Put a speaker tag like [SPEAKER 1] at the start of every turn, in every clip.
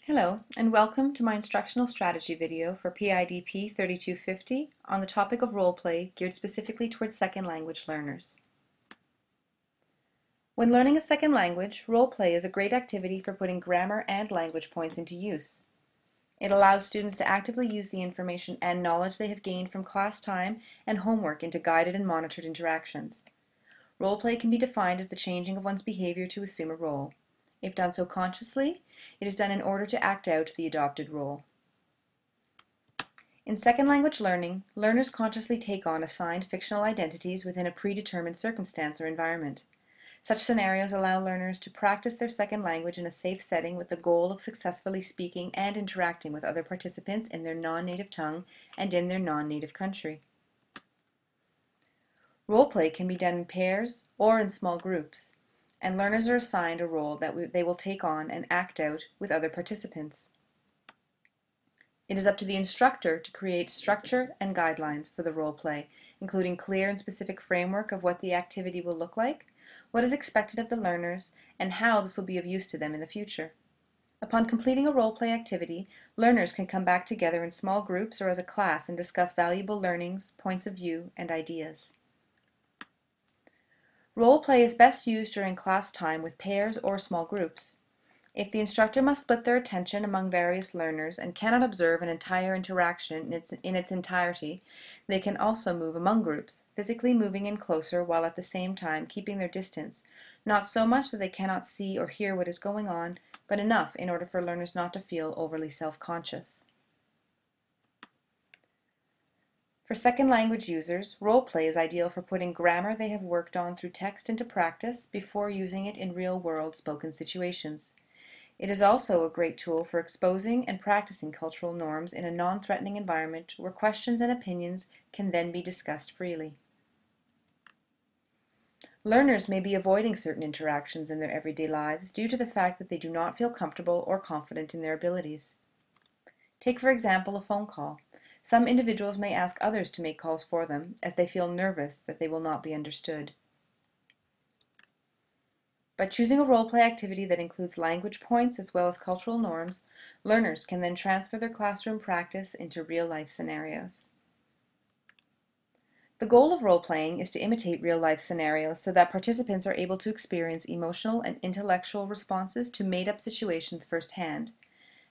[SPEAKER 1] Hello, and welcome to my instructional strategy video for PIDP 3250 on the topic of role play geared specifically towards second language learners. When learning a second language, role play is a great activity for putting grammar and language points into use. It allows students to actively use the information and knowledge they have gained from class time and homework into guided and monitored interactions. Role play can be defined as the changing of one's behavior to assume a role. If done so consciously, it is done in order to act out the adopted role. In second language learning, learners consciously take on assigned fictional identities within a predetermined circumstance or environment. Such scenarios allow learners to practice their second language in a safe setting with the goal of successfully speaking and interacting with other participants in their non-native tongue and in their non-native country. Role play can be done in pairs or in small groups, and learners are assigned a role that they will take on and act out with other participants. It is up to the instructor to create structure and guidelines for the role play, including clear and specific framework of what the activity will look like, what is expected of the learners, and how this will be of use to them in the future. Upon completing a role play activity, learners can come back together in small groups or as a class and discuss valuable learnings, points of view, and ideas. Role play is best used during class time with pairs or small groups. If the instructor must split their attention among various learners and cannot observe an entire interaction in its entirety, they can also move among groups, physically moving in closer while at the same time keeping their distance, not so much that they cannot see or hear what is going on, but enough in order for learners not to feel overly self-conscious. For second language users, role play is ideal for putting grammar they have worked on through text into practice before using it in real-world spoken situations. It is also a great tool for exposing and practicing cultural norms in a non-threatening environment where questions and opinions can then be discussed freely. Learners may be avoiding certain interactions in their everyday lives due to the fact that they do not feel comfortable or confident in their abilities. Take, for example, a phone call. Some individuals may ask others to make calls for them, as they feel nervous that they will not be understood. By choosing a role play activity that includes language points as well as cultural norms, learners can then transfer their classroom practice into real-life scenarios. The goal of role playing is to imitate real-life scenarios so that participants are able to experience emotional and intellectual responses to made-up situations firsthand.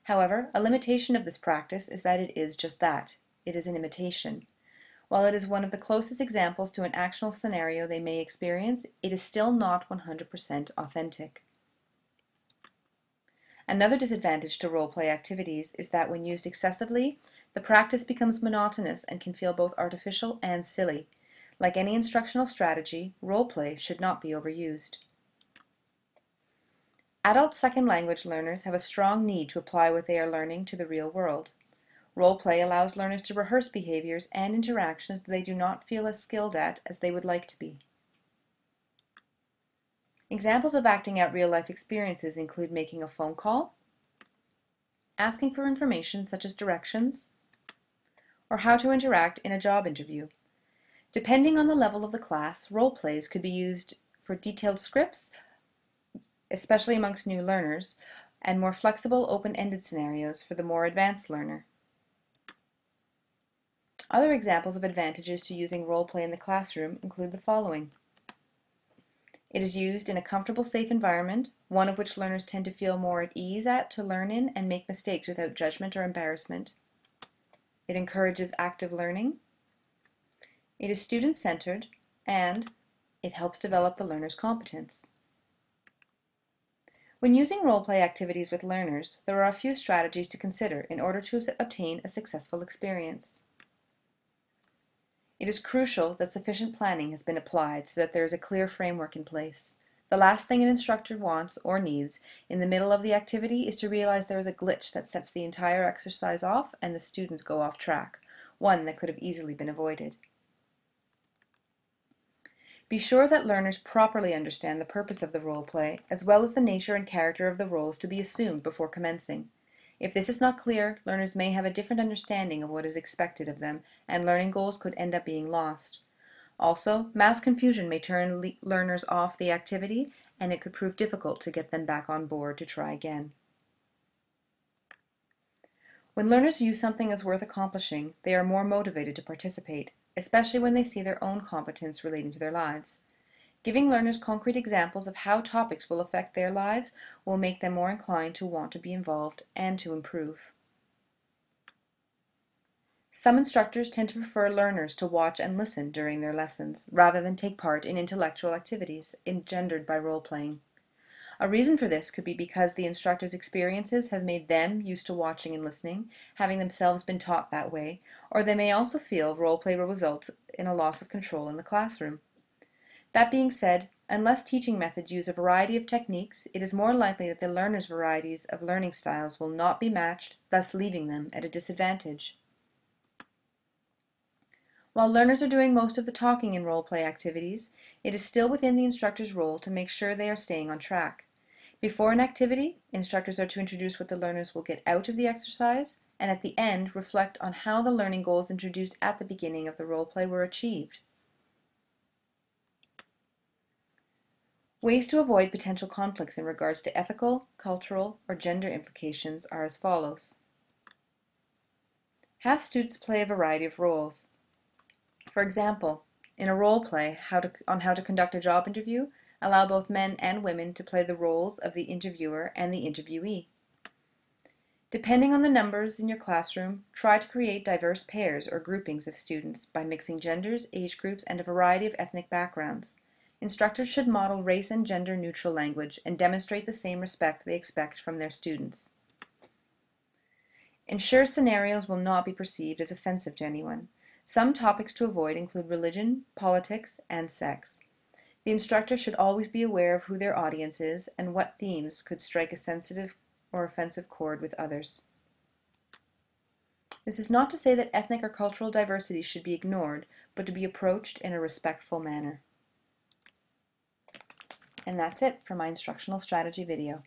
[SPEAKER 1] However, a limitation of this practice is that it is just that. It is an imitation. While it is one of the closest examples to an actual scenario they may experience, it is still not 100% authentic. Another disadvantage to role play activities is that when used excessively, the practice becomes monotonous and can feel both artificial and silly. Like any instructional strategy, role play should not be overused. Adult second language learners have a strong need to apply what they are learning to the real world. Role play allows learners to rehearse behaviors and interactions that they do not feel as skilled at as they would like to be. Examples of acting out real-life experiences include making a phone call, asking for information such as directions, or how to interact in a job interview. Depending on the level of the class, role plays could be used for detailed scripts, especially amongst new learners, and more flexible, open-ended scenarios for the more advanced learner. Other examples of advantages to using role play in the classroom include the following. It is used in a comfortable, safe environment, one of which learners tend to feel more at ease to learn in and make mistakes without judgment or embarrassment. It encourages active learning. It is student-centered, and it helps develop the learner's competence. When using role play activities with learners, there are a few strategies to consider in order to obtain a successful experience. It is crucial that sufficient planning has been applied so that there is a clear framework in place. The last thing an instructor wants or needs in the middle of the activity is to realize there is a glitch that sets the entire exercise off and the students go off track, one that could have easily been avoided. Be sure that learners properly understand the purpose of the role play, as well as the nature and character of the roles to be assumed before commencing. If this is not clear, learners may have a different understanding of what is expected of them, and learning goals could end up being lost. Also, mass confusion may turn learners off the activity, and it could prove difficult to get them back on board to try again. When learners view something as worth accomplishing, they are more motivated to participate, especially when they see their own competence relating to their lives. Giving learners concrete examples of how topics will affect their lives will make them more inclined to want to be involved and to improve. Some instructors tend to prefer learners to watch and listen during their lessons, rather than take part in intellectual activities engendered by role-playing. A reason for this could be because the instructor's experiences have made them used to watching and listening, having themselves been taught that way, or they may also feel role-play will result in a loss of control in the classroom. That being said, unless teaching methods use a variety of techniques, it is more likely that the learners' varieties of learning styles will not be matched, thus leaving them at a disadvantage. While learners are doing most of the talking in role-play activities, it is still within the instructor's role to make sure they are staying on track. Before an activity, instructors are to introduce what the learners will get out of the exercise, and at the end, reflect on how the learning goals introduced at the beginning of the role-play were achieved. Ways to avoid potential conflicts in regards to ethical, cultural, or gender implications are as follows. Have students play a variety of roles. For example, in a role play on how to conduct a job interview, allow both men and women to play the roles of the interviewer and the interviewee. Depending on the numbers in your classroom, try to create diverse pairs or groupings of students by mixing genders, age groups, and a variety of ethnic backgrounds. Instructors should model race and gender neutral language and demonstrate the same respect they expect from their students. Ensure scenarios will not be perceived as offensive to anyone. Some topics to avoid include religion, politics, and sex. The instructor should always be aware of who their audience is and what themes could strike a sensitive or offensive chord with others. This is not to say that ethnic or cultural diversity should be ignored, but to be approached in a respectful manner. And that's it for my instructional strategy video.